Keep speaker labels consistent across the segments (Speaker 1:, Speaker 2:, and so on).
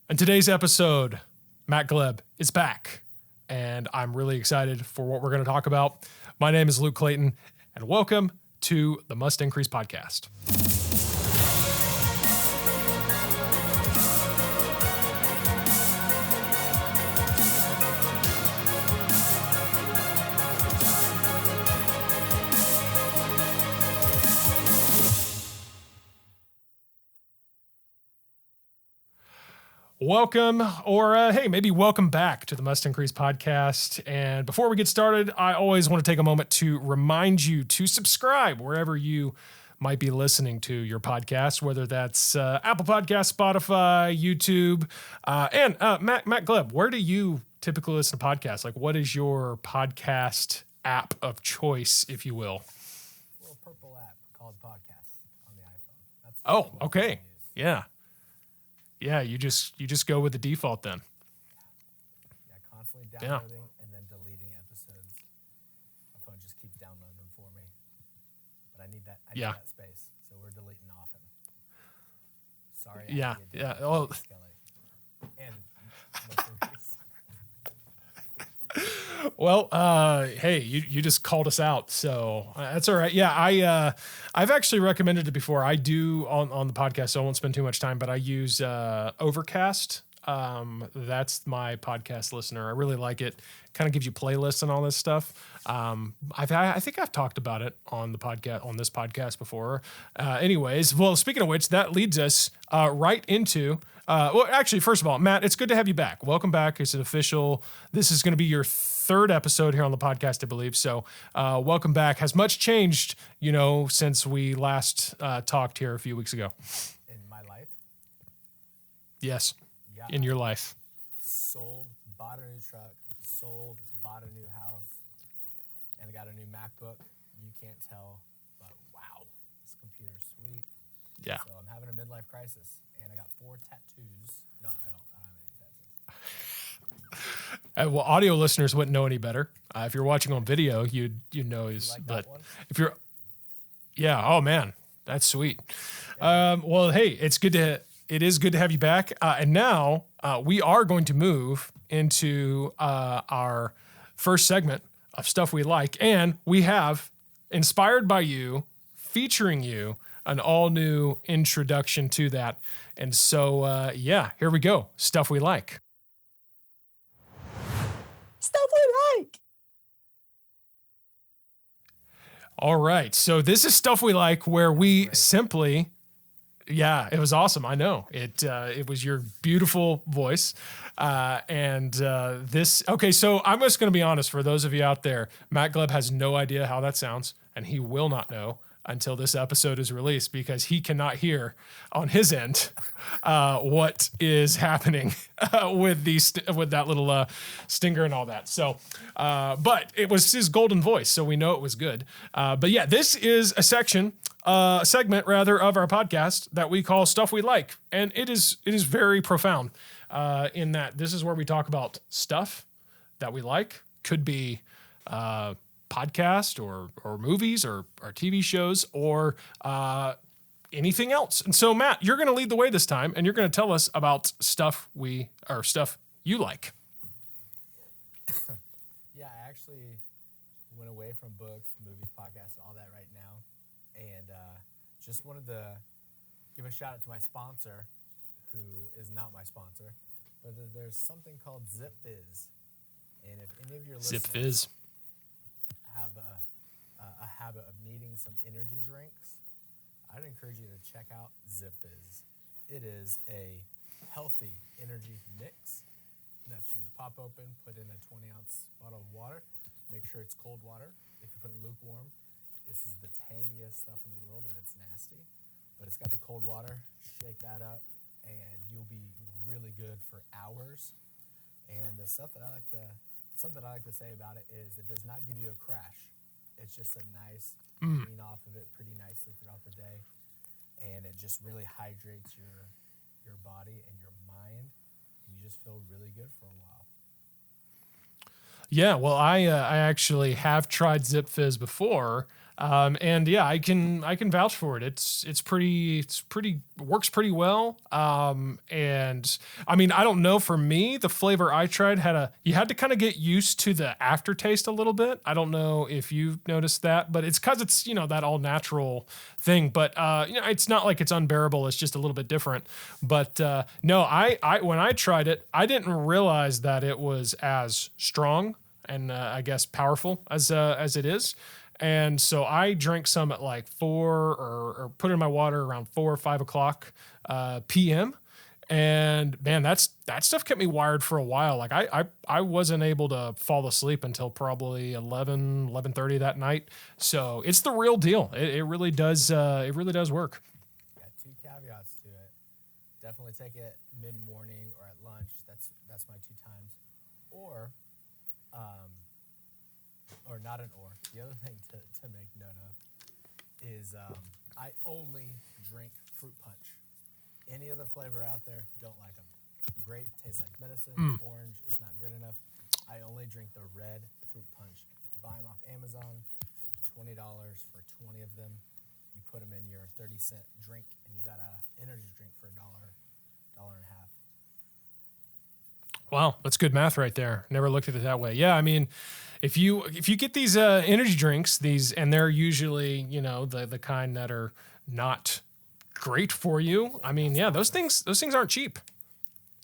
Speaker 1: In today's episode, Matt Gleb is back, and I'm really excited for what we're going to talk about. My name is Luke Clayton, and welcome to the Must Increase podcast. Welcome, or hey, maybe welcome back to the Must Increase podcast. And before we get started, I always want to take a moment to remind you to subscribe wherever you might be listening to your podcast, whether that's Apple Podcasts, Spotify, YouTube. And Matt Gleb, where do you typically listen to podcasts? Like, what is your podcast app of choice, if you will?
Speaker 2: A little purple app called Podcasts on the iPhone. That's
Speaker 1: Okay. Yeah. Yeah, you just go with the default then.
Speaker 2: Yeah, constantly downloading and then deleting episodes. My phone just keeps downloading them for me. But I need that space. So we're deleting often. Sorry.
Speaker 1: Yeah. Oh.
Speaker 2: And
Speaker 1: Well, hey, you just called us out, so that's all right. Yeah, I've actually recommended it before. I do on the podcast, so I won't spend too much time, but I use Overcast. That's my podcast listener. I really like it. Kind of gives you playlists and all this stuff. I think I've talked about it on this podcast before. Anyways, well, speaking of which, that leads us right into. Well, actually, first of all, Matt, it's good to have you back. Welcome back. It's an official. This is going to be your third episode here on the podcast, I believe. So, welcome back. Has much changed, since we last talked here a few weeks ago?
Speaker 2: in my life,
Speaker 1: Yes,
Speaker 2: yeah,
Speaker 1: in your life.
Speaker 2: sold, bought a new truck, sold, bought a new house, and I got a new MacBook. You can't tell, but wow, this computer's sweet.
Speaker 1: Yeah.
Speaker 2: So I'm having a midlife crisis, and I got 4 tattoos. No, I don't have any tattoos.
Speaker 1: Well, audio listeners wouldn't know any better. If you're watching on video, you'd know he's.
Speaker 2: You like
Speaker 1: But
Speaker 2: that one?
Speaker 1: if you're, yeah, oh man, that's sweet. Well, hey, it is good to have you back. And now we are going to move into our first segment of stuff we like, and we have inspired by you, featuring you, an all new introduction to that. And so, here we go. Stuff we like.
Speaker 2: Stuff we like.
Speaker 1: All right. So this is stuff we like where we simply, it was awesome. I know it was your beautiful voice. Okay. So I'm just going to be honest for those of you out there, Matt Gleb has no idea how that sounds, and he will not know until this episode is released because he cannot hear on his end what is happening with that little stinger and all that. So, but it was his golden voice, so we know it was good. But yeah, this is a segment rather of our podcast that we call Stuff We Like, and it is very profound in that this is where we talk about stuff that we like. Could be podcast or movies or TV shows or anything else. And so, Matt, you're going to lead the way this time, and you're going to tell us about stuff you like.
Speaker 2: Yeah, I actually went away from books, movies, podcasts, and all that right now, and just wanted to give a shout out to my sponsor, who is not my sponsor, but there's something called ZipFizz, and if any of your listeners
Speaker 1: ZipFizz.
Speaker 2: have a habit of needing some energy drinks, I'd encourage you to check out ZipFizz. It is a healthy energy mix that you pop open, put in a 20-ounce bottle of water. Make sure it's cold water. If you put it lukewarm, this is the tangiest stuff in the world, and it's nasty. But it's got the cold water. Shake that up, and you'll be really good for hours. And something I like to say about it is it does not give you a crash. It's just a nice clean off of it pretty nicely throughout the day, and it just really hydrates your body and your mind, and you just feel really good for a while.
Speaker 1: Yeah, well, I actually have tried ZipFizz before, And yeah, I can vouch for it. It's pretty works pretty well. And I mean, I don't know, for me, the flavor I tried you had to kind of get used to the aftertaste a little bit. I don't know if you noticed that, but it's cause it's, that all natural thing, but, it's not like it's unbearable. It's just a little bit different, but, no, when I tried it, I didn't realize that it was as strong and, I guess powerful as it is. And so I drank some at like 4 or put in my water around 4 or 5 o'clock PM. And man, that stuff kept me wired for a while. Like I wasn't able to fall asleep until probably 11:30 that night. So it's the real deal. It really does. It really does work.
Speaker 2: Got 2 caveats to it. Definitely take it mid-morning or at lunch. That's my 2 times. Or not an or. The other thing to make note of is I only drink fruit punch. Any other flavor out there, don't like them. Grape tastes like medicine. Orange is not good enough. I only drink the red fruit punch. Buy them off Amazon, $20 for 20 of them. You put them in your 30-cent drink, and you got an energy drink for $1, $1.50.
Speaker 1: Wow, that's good math right there. Never looked at it that way. Yeah, I mean, if you get these energy drinks, and they're usually the kind that are not great for you. I mean, yeah, those things aren't cheap.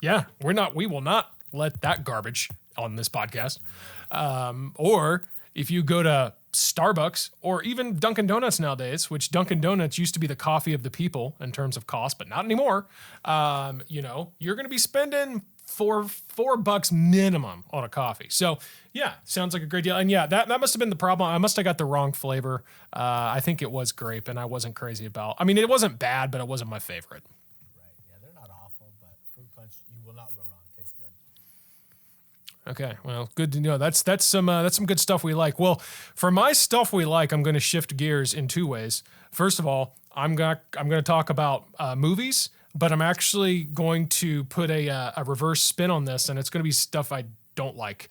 Speaker 1: Yeah, we will not let that garbage on this podcast. Or if you go to Starbucks or even Dunkin' Donuts nowadays, which Dunkin' Donuts used to be the coffee of the people in terms of cost, but not anymore. You're going to be spending $4 minimum on a coffee. So yeah, sounds like a great deal. And yeah, that must have been the problem. I must have got the wrong flavor. I think it was grape, and I wasn't crazy about. I mean, it wasn't bad, but it wasn't my favorite.
Speaker 2: Right. Yeah, they're not awful, but fruit punch, you will not go wrong. Tastes good.
Speaker 1: Okay, well, good to know. That's some good stuff we like. Well, for my stuff we like, I'm going to shift gears in 2 ways. First of all, I'm going to talk about movies, but I'm actually going to put a reverse spin on this, and it's going to be stuff I don't like.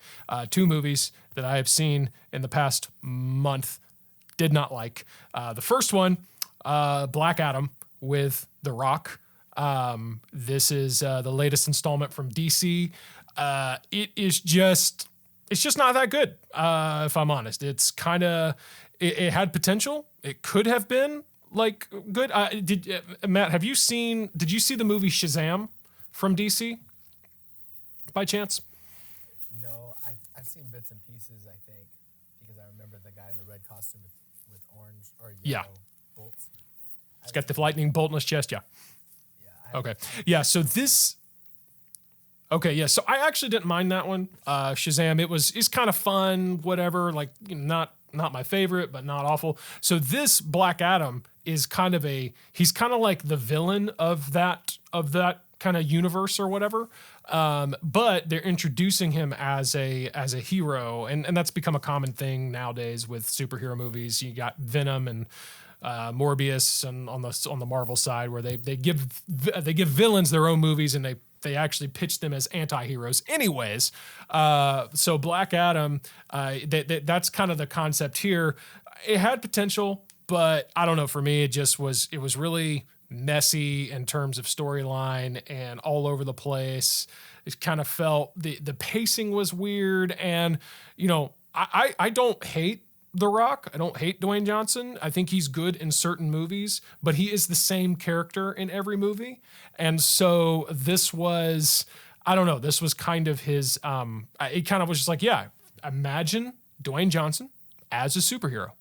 Speaker 1: 2 movies that I have seen in the past month, did not like. The first one, Black Adam with The Rock. This is the latest installment from DC. It's just not that good. If I'm honest, it's kind of, it had potential. It could have been like good. Matt, did you see the movie Shazam from DC by chance?
Speaker 2: No, I've seen bits and pieces, I think, because I remember the guy in the red costume with orange or yellow bolts.
Speaker 1: He's got the lightning bolt in his chest, yeah.
Speaker 2: Yeah.
Speaker 1: Okay. Yeah, so this... Okay, yeah, so I actually didn't mind that one. Shazam, it's kind of fun, whatever, like, not my favorite, but not awful. So this Black Adam is he's kind of like the villain of that kind of universe or whatever. But they're introducing him as a hero, and that's become a common thing nowadays with superhero movies. You got Venom and Morbius, and on the Marvel side, where they give villains their own movies, and they actually pitch them as anti-heroes anyways. So Black Adam, that's kind of the concept here. It had potential, but I don't know, for me, it was really messy in terms of storyline and all over the place. It kind of felt, the pacing was weird, and I don't hate The Rock. I don't hate Dwayne Johnson. I think he's good in certain movies, but he is the same character in every movie. And so this was, I don't know, this was kind of his, it kind of was just like, yeah, imagine Dwayne Johnson as a superhero.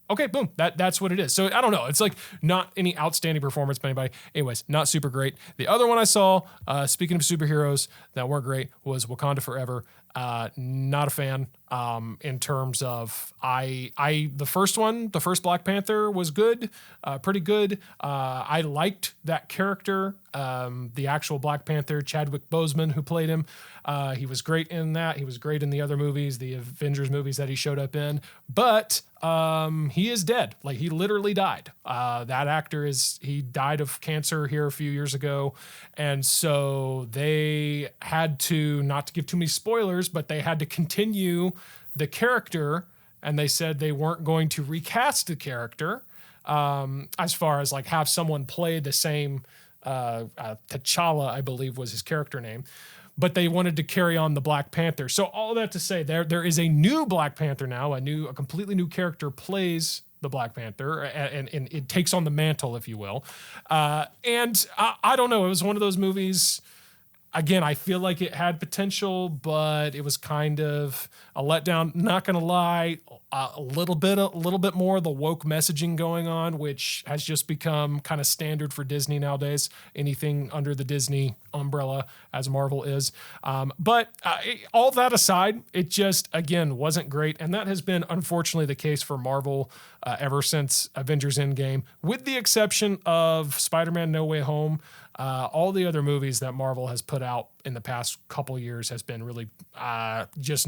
Speaker 1: Okay, boom. That's what it is. So I don't know. It's like not any outstanding performance by anybody. Anyways, not super great. The other one I saw, speaking of superheroes that weren't great, was Wakanda Forever. Not a fan. In terms of the first Black Panther was good, pretty good. I liked that character, the actual Black Panther, Chadwick Boseman, who played him. He was great in that. He was great in the other movies, the Avengers movies that he showed up in. But he is dead. Like, he literally died. That actor he died of cancer here a few years ago. And so they had to, not to give too many spoilers, but they had to continue the character and they said they weren't going to recast the character, as far as like have someone play the same. T'Challa, I believe, was his character name, but they wanted to carry on the Black Panther. So all that to say, there is a new Black Panther now. A completely new character plays the Black Panther, and it takes on the mantle, if you will. And I don't know. It was one of those movies. Again, I feel like it had potential, but it was kind of a letdown. Not gonna lie, a little bit more of the woke messaging going on, which has just become kind of standard for Disney nowadays. Anything under the Disney umbrella, as Marvel is. But all that aside, it just again wasn't great, and that has been unfortunately the case for Marvel ever since Avengers Endgame, with the exception of Spider-Man: No Way Home. All the other movies that Marvel has put out in the past couple years has been really just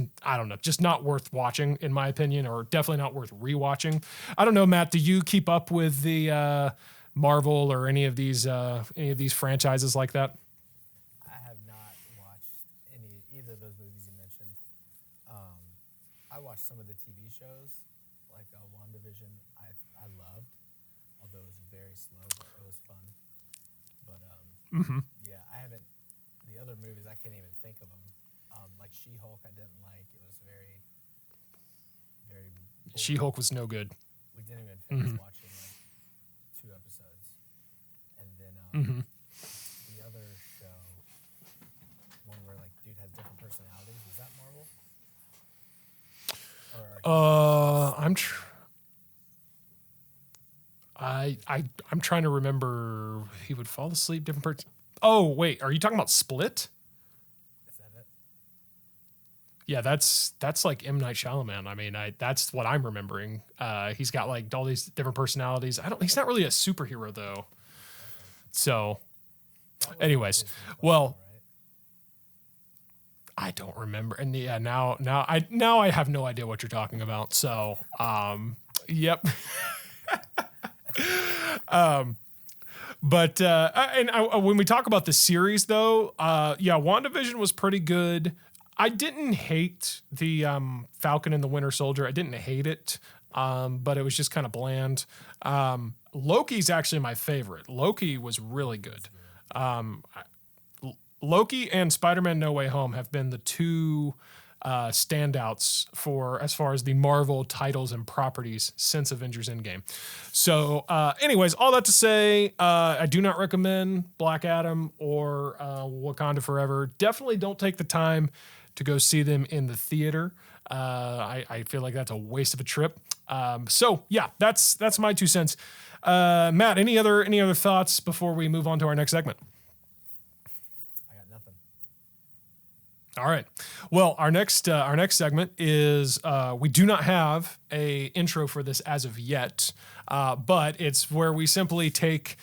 Speaker 1: not worth watching, in my opinion, or definitely not worth rewatching. I don't know, Matt, do you keep up with the Marvel or any of these franchises like that?
Speaker 2: I have not watched either of those movies you mentioned. I watched some of the TV shows, like WandaVision. I loved, although it was very slow, but it was fun. But yeah, I haven't. The other movies, I can't even think of them. Like She-Hulk, I didn't like. It was very, very. Boring.
Speaker 1: She-Hulk was no good.
Speaker 2: We didn't even finish watching like 2 episodes, and then the other show, one where like dude has different personalities. Was that Marvel?
Speaker 1: I'm trying to remember. He would fall asleep. Different person. Oh wait, are you talking about Split?
Speaker 2: Is that it?
Speaker 1: Yeah, that's like M. Night Shyamalan. I mean, that's what I'm remembering. He's got like all these different personalities. He's not really a superhero though. Okay. So, anyways, well, I don't remember. And yeah, now I have no idea what you're talking about. So, yep. But when we talk about the series, though, yeah, WandaVision was pretty good. I didn't hate the Falcon and the Winter Soldier. I didn't hate it, but it was just kind of bland. Loki's actually my favorite. Loki was really good. Loki and Spider-Man: No Way Home have been the two standouts for as far as the Marvel titles and properties since Avengers Endgame. So anyways, all that to say, I do not recommend Black Adam or Wakanda Forever. Definitely don't take the time to go see them in the theater. I feel like that's a waste of a trip. So yeah, that's my 2 cents. Matt, any other thoughts before we move on to our next segment? All right. Well, our next segment is we do not have a intro for this as of yet, but it's where we simply take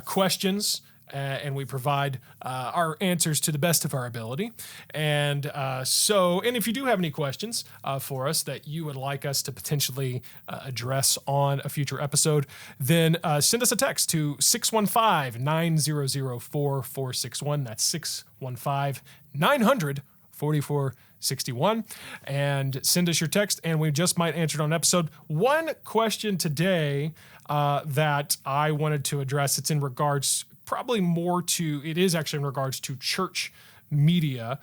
Speaker 1: questions and we provide our answers to the best of our ability. And and if you do have any questions for us that you would like us to potentially address on a future episode, then send us a text to 615-900-4461. That's 615-900-4461, and send us your text, and we just might answer it on an episode. One question today that I wanted to address, it's in regards it is actually in regards to church media,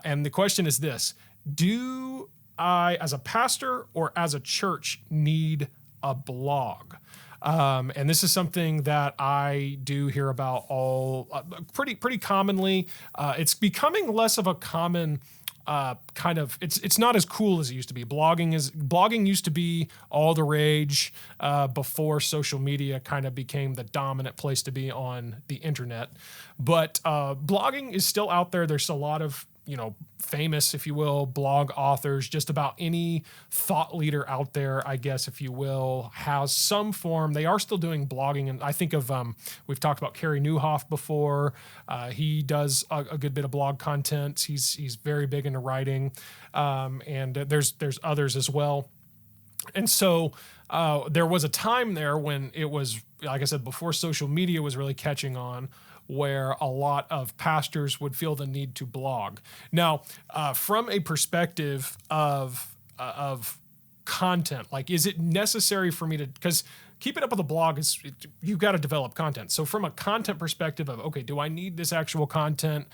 Speaker 1: and the question is this: do I, as a pastor or as a church, need a blog? And this is something that I do hear about pretty commonly. It's becoming less of a common kind of. It's not as cool as it used to be. Blogging used to be all the rage before social media kind of became the dominant place to be on the internet. But blogging is still out there. There's a lot of famous, if you will, blog authors. Just about any thought leader out there, I guess, if you will, has some form. They are still doing blogging, and I think of we've talked about Carey Nieuwhof before. He does a good bit of blog content. He's very big into writing, and there's others as well. And so there was a time there when it was, like I said, before social media was really catching on, where a lot of pastors would feel the need to blog. Now, from a perspective of content. Like, is it necessary for me to, because keeping up with a blog is, you've got to develop content. So from a content perspective of, okay, do I need this actual content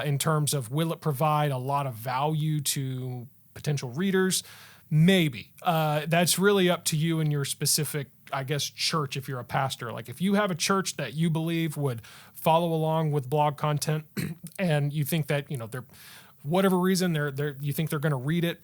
Speaker 1: in terms of, will it provide a lot of value to potential readers? Maybe. That's really up to you and your specific, I guess, church. If you're a pastor, like if you have a church that you believe would follow along with blog content and you think that, they're, whatever reason you think they're going to read it,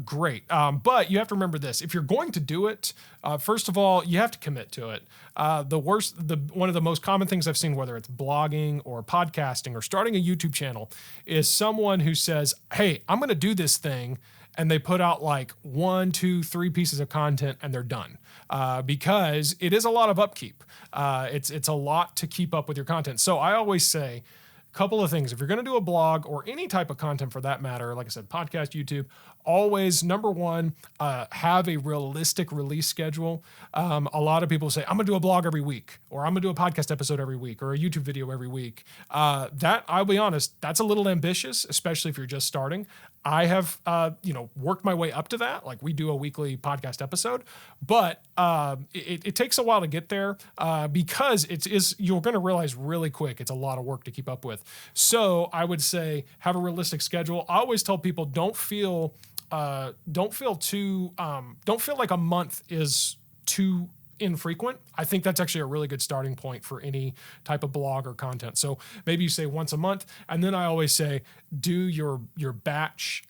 Speaker 1: great. But you have to remember this: if you're going to do it, first of all, you have to commit to it. One of the most common things I've seen, whether it's blogging or podcasting or starting a YouTube channel, is someone who says, "Hey, I'm going to do this thing," and they put out like 1, 2, 3 pieces of content and they're done, because it is a lot of upkeep. It's a lot to keep up with your content. So I always say, couple of things. If you're going to do a blog or any type of content for that matter, like I said, podcast, YouTube, always, number one, have a realistic release schedule. A lot of people say, I'm going to do a blog every week, or I'm going to do a podcast episode every week, or a YouTube video every week. That, I'll be honest, that's a little ambitious, especially if you're just starting. I have, worked my way up to that. Like, we do a weekly podcast episode, but it takes a while to get there because you're going to realize really quick it's a lot of work to keep up with. So I would say have a realistic schedule. I always tell people, don't feel like a month is too infrequent. I think that's actually a really good starting point for any type of blog or content. So maybe you say once a month, and then I always say do your batch,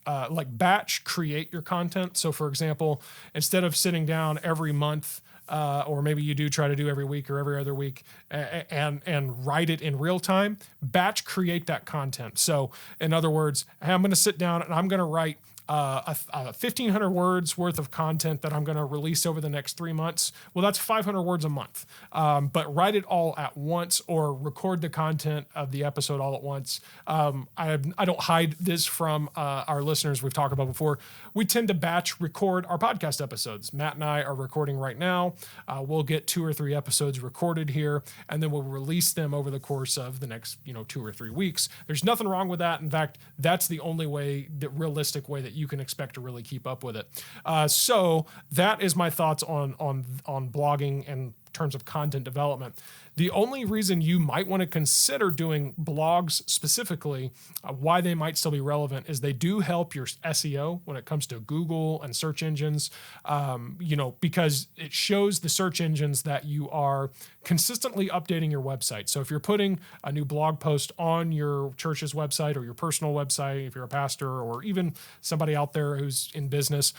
Speaker 1: create your content. So for example, instead of sitting down every month, or maybe you do try to do every week or every other week and write it in real time, batch create that content. So in other words, hey, I'm going to sit down and I'm going to write 1,500 words worth of content that I'm going to release over the next 3 months. Well, that's 500 words a month. But write it all at once, or record the content of the episode all at once. I don't hide this from our listeners. We've talked about before. We tend to batch record our podcast episodes. Matt and I are recording right now. We'll get 2 or 3 episodes recorded here, and then we'll release them over the course of the next 2 or 3 weeks. There's nothing wrong with that. In fact, that's the only way, the realistic way that you can expect to really keep up with it. So that is my thoughts on blogging in terms of content development. The only reason you might want to consider doing blogs specifically, why they might still be relevant, is they do help your SEO when it comes to Google and search engines, because it shows the search engines that you are consistently updating your website. So if you're putting a new blog post on your church's website or your personal website, if you're a pastor or even somebody out there who's in business,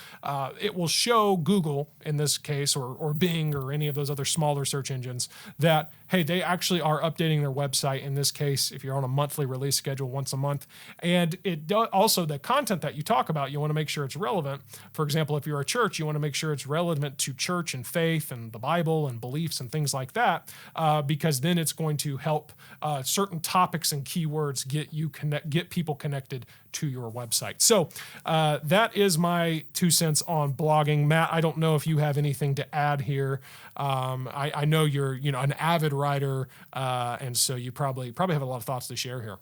Speaker 1: it will show Google in this case, or Bing or any of those other smaller search engines, that, hey, they actually are updating their website. In this case, if you're on a monthly release schedule, once a month. And it does also, the content that you talk about, you want to make sure it's relevant. For example, if you're a church, you want to make sure it's relevant to church and faith and the Bible and beliefs and things like that, because then it's going to help certain topics and keywords get people connected to your website. So that is my 2 cents on blogging. Matt, I don't know if you have anything to add here. I know you're an avid writer, and so you probably have a lot of thoughts to share here.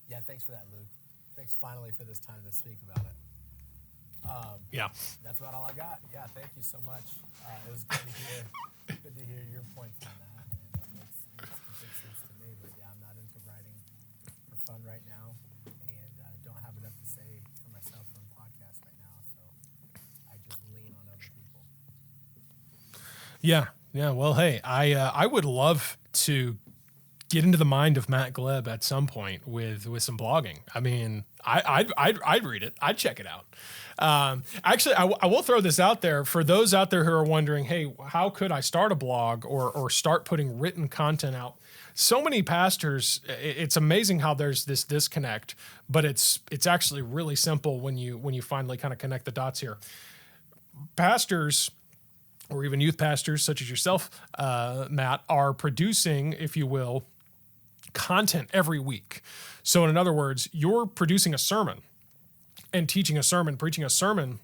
Speaker 2: Yeah, thanks for that, Luke. Thanks finally for this time to speak about it. That's about all I got. Yeah, thank you so much. It was good to hear your points on that. And it makes complete sense to me. But yeah, I'm not into writing for fun right now, and don't have enough to say for myself on podcasts right now. So I just lean on other people.
Speaker 1: Yeah. Well, hey, I would love to get into the mind of Matt Gleb at some point with some blogging. I mean, I'd read it. I'd check it out. Actually, I will throw this out there for those out there who are wondering, hey, how could I start a blog or start putting written content out? So many pastors, it's amazing how there's this disconnect, but it's actually really simple when you finally kind of connect the dots here. Pastors, or even youth pastors such as yourself, Matt, are producing, if you will, content every week. So in other words, you're producing a sermon and teaching a sermon, preaching a sermon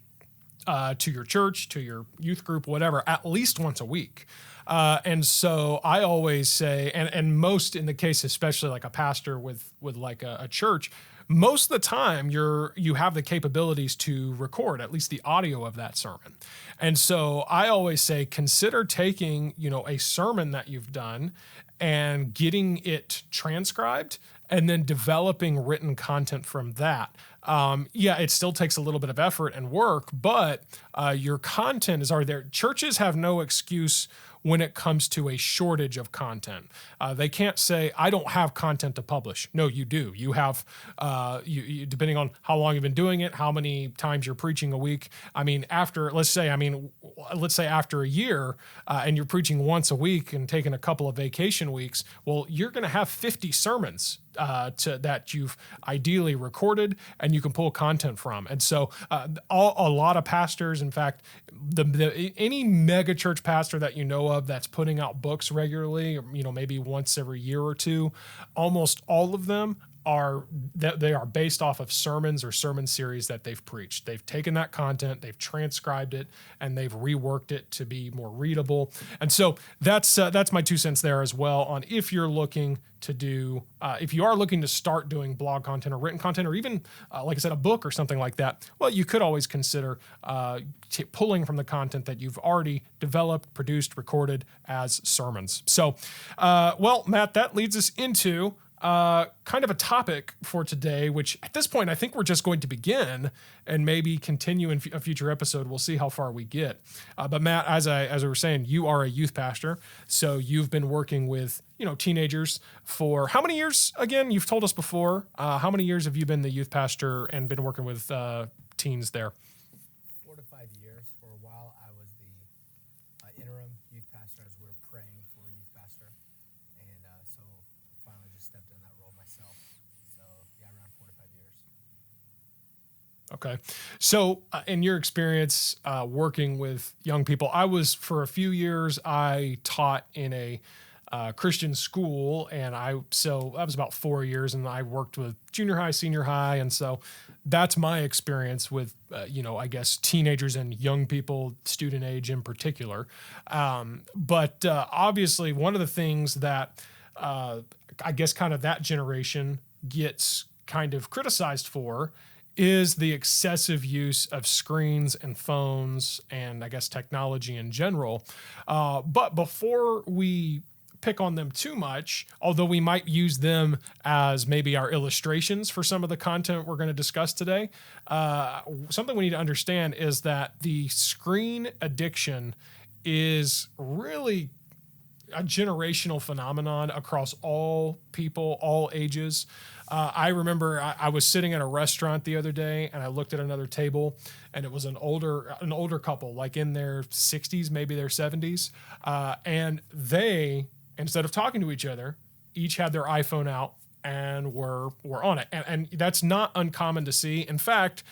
Speaker 1: to your church, to your youth group, whatever, at least once a week. And so I always say, and most in the case, especially like a pastor with like a church, most of the time you have the capabilities to record at least the audio of that sermon. And so I always say, consider taking, a sermon that you've done and getting it transcribed and then developing written content from that. It still takes a little bit of effort and work, but your content is already there. Churches have no excuse when it comes to a shortage of content. They can't say, I don't have content to publish. No, you do. You have, depending on how long you've been doing it, how many times you're preaching a week. Let's say after a year and you're preaching once a week and taking a couple of vacation weeks, well, you're going to have 50 sermons that you've ideally recorded and you can pull content from. And so a lot of pastors, in fact, any mega church pastor that you know of that's putting out books regularly, or, maybe once every year or two, almost all of them they are based off of sermons or sermon series that they've preached. They've taken that content, they've transcribed it, and they've reworked it to be more readable. And so that's my 2 cents there as well on if you're looking to do, if you are looking to start doing blog content or written content, or even, like I said, a book or something like that, well, you could always consider pulling from the content that you've already developed, produced, recorded as sermons. So, Matt, that leads us into kind of a topic for today, which at this point, I think we're just going to begin and maybe continue in a future episode. We'll see how far we get. But Matt, as I were saying, you are a youth pastor. So you've been working with, teenagers for how many years again? You've told us before. How many years have you been the youth pastor and been working with teens there?
Speaker 2: 4 to 5 years. For a while, I was the interim youth pastor as we were praying for a youth pastor. And so finally just stepped in that role myself. So yeah, around 4 to 5 years.
Speaker 1: Okay. So in your experience working with young people, for a few years, I taught in a Christian school, and so that was about 4 years, and I worked with junior high, senior high, and so that's my experience with, I guess teenagers and young people, student age in particular. But obviously, one of the things that I guess kind of that generation gets kind of criticized for is the excessive use of screens and phones and I guess technology in general. But before we pick on them too much, although we might use them as maybe our illustrations for some of the content we're going to discuss today, something we need to understand is that the screen addiction is really a generational phenomenon across all people, all ages. I remember I was sitting at a restaurant the other day and I looked at another table and it was an older couple, like in their 60s, maybe their 70s. And they, instead of talking to each other, each had their iPhone out and were on it. And that's not uncommon to see. In fact,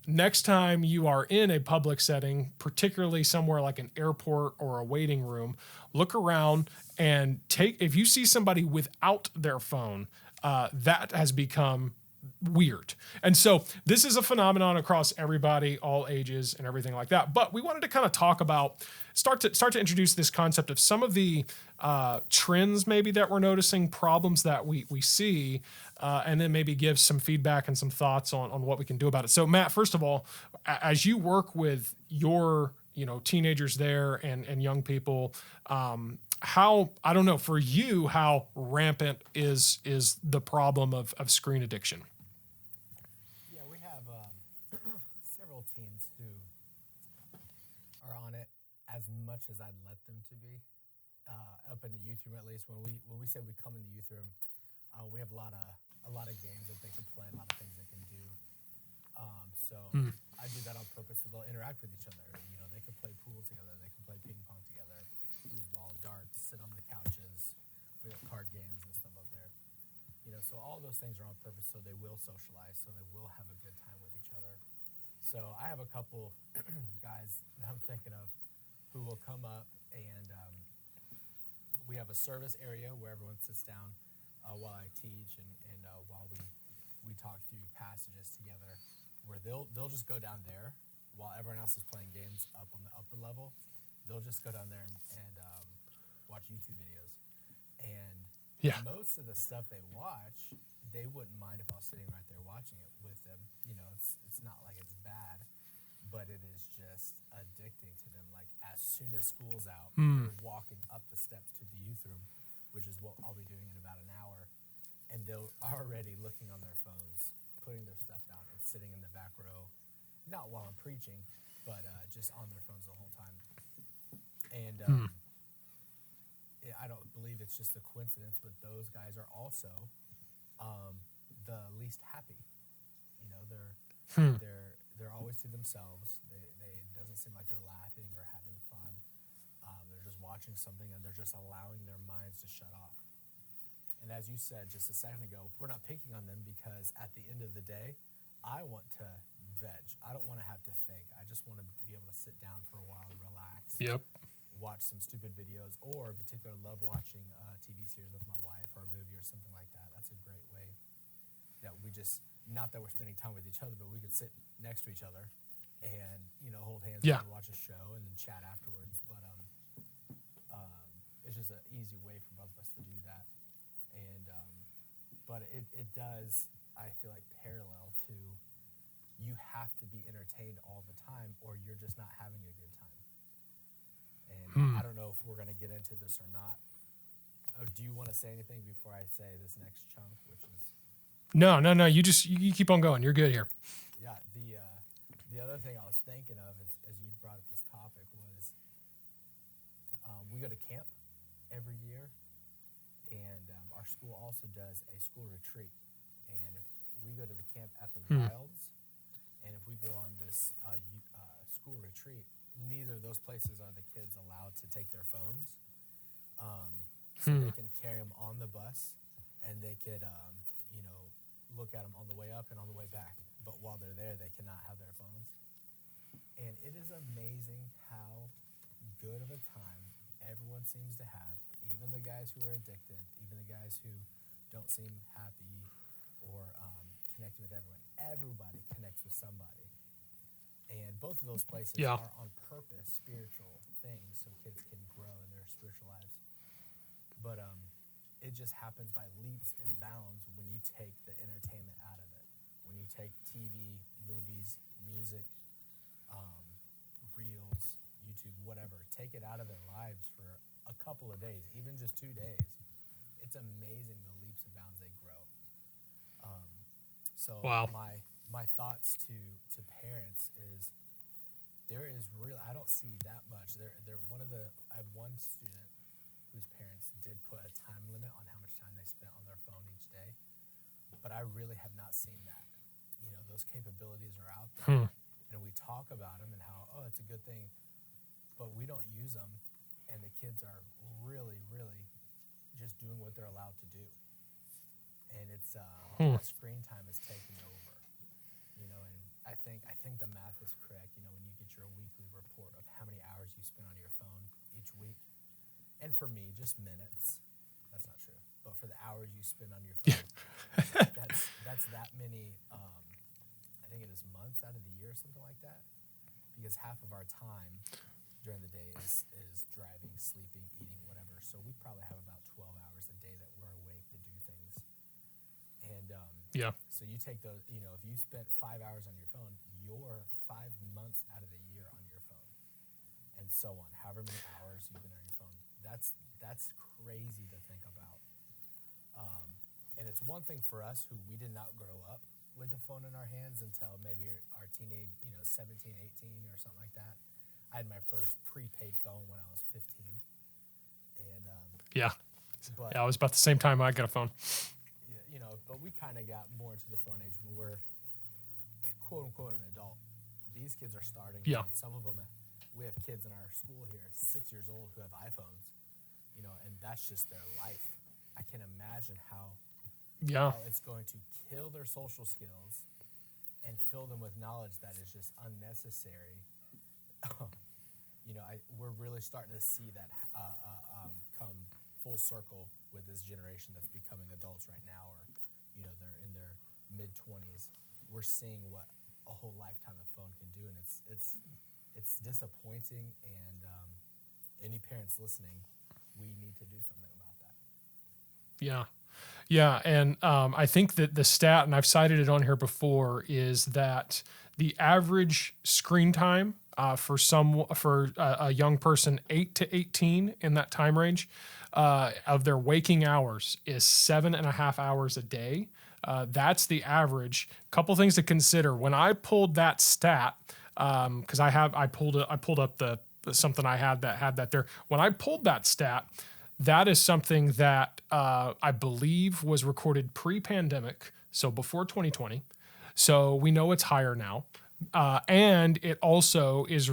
Speaker 1: next time you are in a public setting, particularly somewhere like an airport or a waiting room, look around and if you see somebody without their phone, that has become weird. And so this is a phenomenon across everybody, all ages and everything like that. But we wanted to kind of talk about, start to introduce this concept of some of the trends maybe that we're noticing, problems that we see, and then maybe give some feedback and some thoughts on what we can do about it. So Matt, first of all, as you work with your teenagers there and young people, how, I don't know, for you, how rampant is the problem of screen addiction?
Speaker 2: Yeah, we have several teens who are on it as much as I'd let them to be. Up in the youth room, at least, when we say we come in the youth room, we have a lot of games that they can play, a lot of things they can do. I do that on purpose, so they'll interact with each other. They can play pool together, they can play ping pong together, foosball, darts, sit on the couches. We have card games and stuff up there. So all those things are on purpose, so they will socialize, so they will have a good time with each other. So I have a couple guys that I'm thinking of who will come up, and we have a service area where everyone sits down while I teach and while we talk through passages together, where they'll just go down there while everyone else is playing games up on the upper level. They'll just go down there and watch YouTube videos. And
Speaker 1: Yeah.
Speaker 2: Most of the stuff they watch, they wouldn't mind if I was sitting right there watching it with them. You know, it's not like it's bad, but it is just addicting to them. Like as soon as school's out, they're walking up the steps to the youth room, which is what I'll be doing in about an hour, and they're already looking on their phones, putting their stuff down, and sitting in the back row, not while I'm preaching, but just on their phones the whole time. And I don't believe it's just a coincidence, but those guys are also the least happy. You know, they're always to themselves. They it doesn't seem like they're laughing or having fun. They're just watching something and they're just allowing their minds to shut off. And as you said just a second ago, we're not picking on them because at the end of the day, I want to veg. I don't want to have to think. I just want to be able to sit down for a while and relax.
Speaker 1: Yep.
Speaker 2: Watch some stupid videos, or in particular, love watching a TV series with my wife or a movie or something like that. That's a great way that we just, not that we're spending time with each other, but we could sit next to each other and, you know, hold hands and watch a show and then chat afterwards. But it's just an easy way for both of us to do that. And but it does, I feel like, parallel to you have to be entertained all the time or you're just not having a good time. And I don't know if we're going to get into this or not. Oh, do you want to say anything before I say this next chunk, which is...
Speaker 1: No. You keep on going. You're good here.
Speaker 2: Yeah, the other thing I was thinking of as you brought up this topic was we go to camp every year, and our school also does a school retreat. And if we go to the camp at the Wilds, and if we go on this school retreat, neither of those places are the kids allowed to take their phones. So they can carry them on the bus, and they could, you know, look at them on the way up and on the way back. But while they're there, they cannot have their phones. And it is amazing how good of a time everyone seems to have, even the guys who are addicted, even the guys who don't seem happy or connecting with everyone. Everybody connects with somebody. And both of those places are on purpose spiritual things so kids can grow in their spiritual lives. But it just happens by leaps and bounds when you take the entertainment out of it. When you take TV, movies, music, reels, YouTube, whatever, take it out of their lives for a couple of days, even just 2 days. It's amazing the leaps and bounds they grow. So my thoughts to parents is there is really, I don't see that much. I have one student whose parents did put a time limit on how much time they spent on their phone each day, but I really have not seen that. You know, those capabilities are out there, and we talk about them and how, oh, it's a good thing, but we don't use them, and the kids are really, really just doing what they're allowed to do. And it's that screen time is taking over, you know. And I think the math is correct. You know, when you get your weekly report of how many hours you spend on your phone each week, and for me, just minutes. That's not true, but for the hours you spend on your phone, that's that many. I think it is months out of the year, something like that, because half of our time during the day is driving, sleeping, eating, whatever. So we probably have about 12 hours a day that we're awake to do things. And so you take those, you know, if you spent 5 hours on your phone, you're 5 months out of the year on your phone, and so on. However many hours you've been on your phone, that's crazy to think about. And it's one thing for us who we did not grow up with a phone in our hands until maybe our teenage, you know, 17, 18 or something like that. I had my first prepaid phone when I was 15. And but
Speaker 1: it was about the same time I got a phone.
Speaker 2: You know, but we kind of got more into the phone age when we're quote unquote an adult. These kids are starting.
Speaker 1: Yeah.
Speaker 2: And some of them, we have kids in our school here, 6 years old, who have iPhones. You know, and that's just their life. I can imagine how it's going to kill their social skills and fill them with knowledge that is just unnecessary. You know, we're really starting to see that come full circle with this generation that's becoming adults right now, or, you know, they're in their mid-20s. We're seeing what a whole lifetime of phone can do, and it's disappointing. And any parents listening, we need to do something about that.
Speaker 1: Yeah. Yeah. And I think that the stat, and I've cited it on here before, is that the average screen time for a young person 8 to 18 in that time range of their waking hours is 7.5 hours a day. That's the average. Couple things to consider. When I pulled that stat, because I pulled up the something I had that there. When I pulled that stat, that is something that I believe was recorded pre-pandemic, so before 2020. So we know it's higher now. And it also is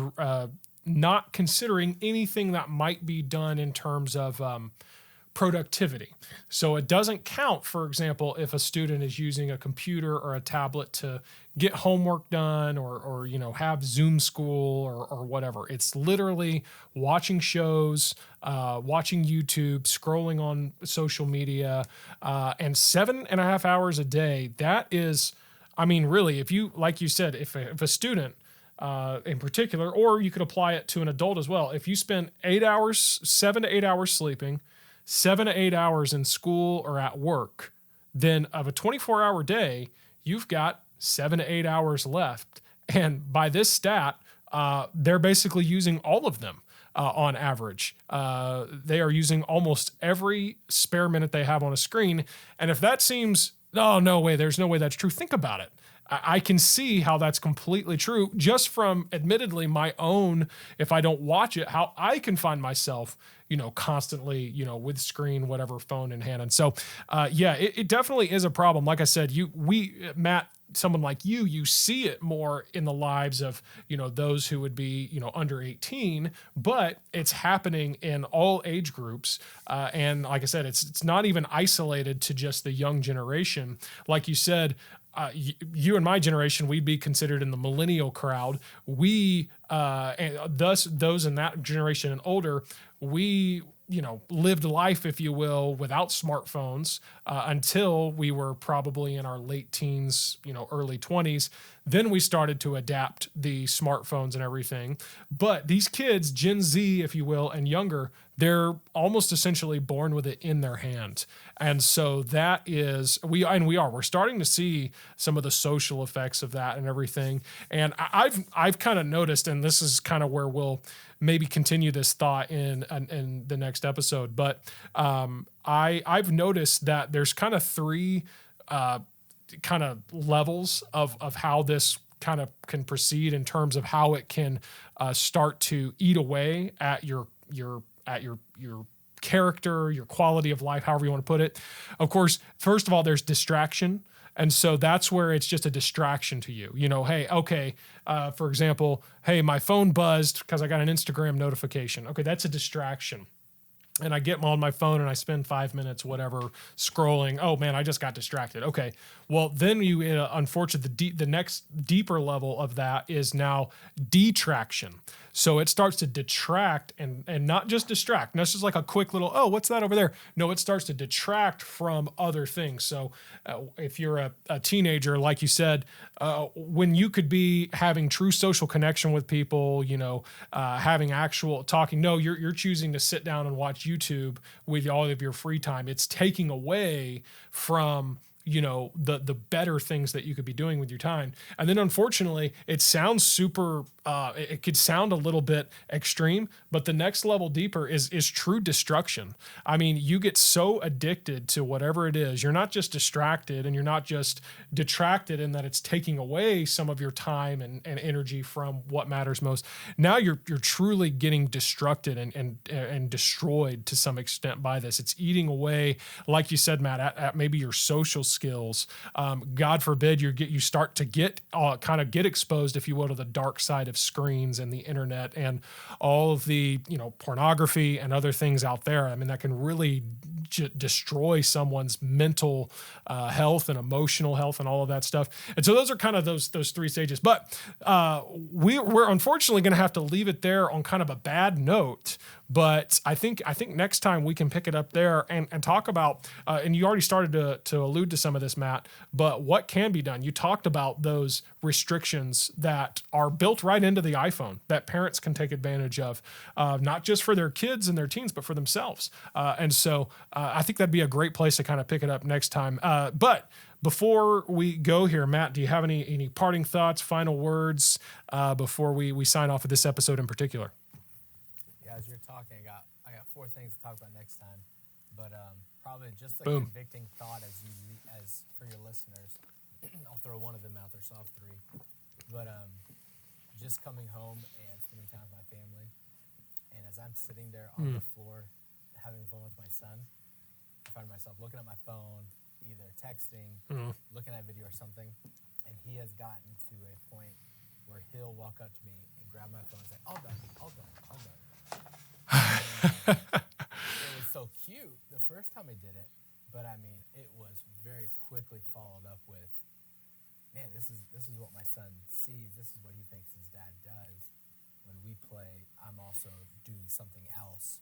Speaker 1: not considering anything that might be done in terms of productivity. So it doesn't count, for example, if a student is using a computer or a tablet to get homework done or have Zoom school or whatever. It's literally watching shows, watching YouTube, scrolling on social media, and 7.5 hours a day. That is, I mean, really, if you, like you said, if a student in particular, or you could apply it to an adult as well, if you spend 7 to 8 hours sleeping, 7 to 8 hours in school or at work, then of a 24-hour day, you've got 7 to 8 hours left. And by this stat, they're basically using all of them on average. They are using almost every spare minute they have on a screen. And if that seems, oh, no way, there's no way that's true, think about it. I can see how that's completely true just from admittedly my own, if I don't watch it, how I can find myself, constantly, with screen, whatever, phone in hand. And so, it definitely is a problem. Like I said, Matt, someone like you see it more in the lives of, those who would be, under 18, but it's happening in all age groups. And like I said, it's not even isolated to just the young generation. Like you said, you and my generation, we'd be considered in the millennial crowd. We, and thus those in that generation and older, we, lived life, if you will, without smartphones until we were probably in our late teens, early 20s. Then we started to adapt the smartphones and everything. But these kids, Gen Z, if you will, and younger, they're almost essentially born with it in their hand. And so that is, we're starting to see some of the social effects of that and everything. And I've kind of noticed, and this is kind of where we'll maybe continue this thought in the next episode. But I've noticed that there's kind of three kind of levels of how this kind of can proceed in terms of how it can start to eat away at your character, your quality of life, however you want to put it. Of course, first of all, there's distraction. And so that's where it's just a distraction to you. Hey, okay, for example, hey, my phone buzzed because I got an Instagram notification. Okay, that's a distraction. And I get on my phone and I spend 5 minutes, whatever, scrolling. Oh man, I just got distracted. Okay, well then unfortunately, the next deeper level of that is now detraction. So it starts to detract and not just distract. And that's just like a quick little, oh, what's that over there? No, it starts to detract from other things. So if you're a teenager, like you said, when you could be having true social connection with people, having actual talking, no, you're choosing to sit down and watch YouTube with all of your free time. It's taking away from the better things that you could be doing with your time. And then unfortunately, it sounds super, it could sound a little bit extreme, but the next level deeper is true destruction. I mean, you get so addicted to whatever it is. You're not just distracted and you're not just detracted in that it's taking away some of your time and energy from what matters most. Now you're truly getting destructed and destroyed to some extent by this. It's eating away, like you said, Matt, at maybe your social skills. God forbid you start to get exposed, if you will, to the dark side of screens and the internet and all of the pornography and other things out there. I mean, that can really destroy someone's mental health and emotional health and all of that stuff. And so those are kind of those three stages. But we're unfortunately going to have to leave it there on kind of a bad note. But I think next time we can pick it up there and talk about, and you already started to allude to some of this, Matt, but what can be done? You talked about those restrictions that are built right into the iPhone that parents can take advantage of, not just for their kids and their teens, but for themselves. And so I think that'd be a great place to kind of pick it up next time. But before we go here, Matt, do you have any parting thoughts, final words before we sign off of this episode in particular?
Speaker 2: Yeah, as you're talking, I got 4 things to talk about next time, but probably just a
Speaker 1: Boom.
Speaker 2: convicting thought as for your listeners. I'll throw one of them out there, so I'll have 3. But just coming home and spending time with my family, and as I'm sitting there on the floor having fun with my son, I find myself looking at my phone, either texting, looking at a video or something, and he has gotten to a point where he'll walk up to me and grab my phone and say, all done. It was so cute the first time I did it, but I mean, it was very quickly followed up with, man, this is what my son sees. This is what he thinks his dad does. When we play, I'm also doing something else.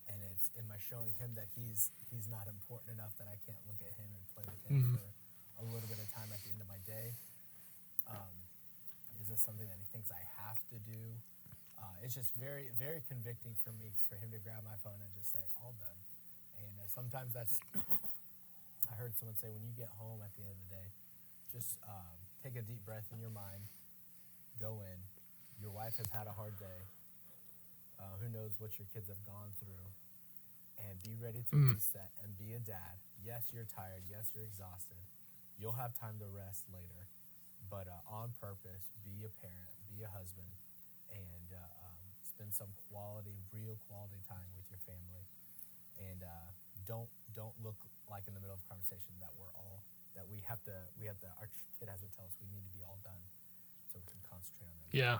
Speaker 2: And am I showing him that he's not important enough that I can't look at him and play with him for a little bit of time at the end of my day? Is this something that he thinks I have to do? It's just very, very convicting for me for him to grab my phone and just say, all done. And sometimes that's, I heard someone say, when you get home at the end of the day, just take a deep breath in your mind, go in. Your wife has had a hard day. Who knows what your kids have gone through, and be ready to reset and be a dad. Yes, you're tired. Yes, you're exhausted. You'll have time to rest later, but on purpose, be a parent, be a husband, and spend some real quality time with your family. And don't look like in the middle of a conversation that we have to. Our kid has to tell us we need to be all done, so we can concentrate on them.
Speaker 1: Yeah.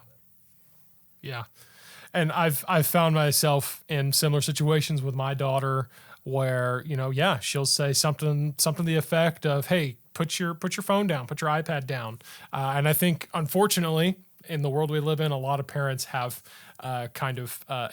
Speaker 1: Yeah. And I've found myself in similar situations with my daughter where, she'll say something to the effect of, hey, put your phone down, put your iPad down. And I think, unfortunately, in the world we live in, a lot of parents have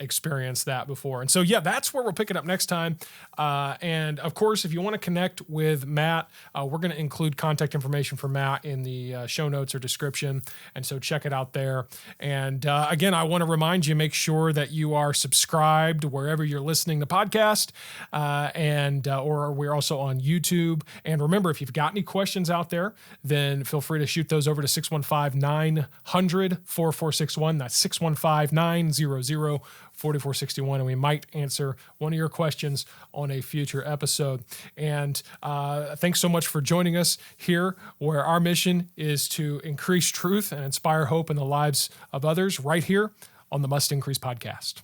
Speaker 1: experienced that before. And so, that's where we'll pick it up next time. And of course, if you want to connect with Matt, we're going to include contact information for Matt in the show notes or description. And so check it out there. And again, I want to remind you, make sure that you are subscribed wherever you're listening to podcast, or we're also on YouTube. And remember, if you've got any questions out there, then feel free to shoot those over to 615-900-4461. That's 615-900-4461, and we might answer one of your questions on a future episode. And thanks so much for joining us here, where our mission is to increase truth and inspire hope in the lives of others, right here on the Must Increase podcast.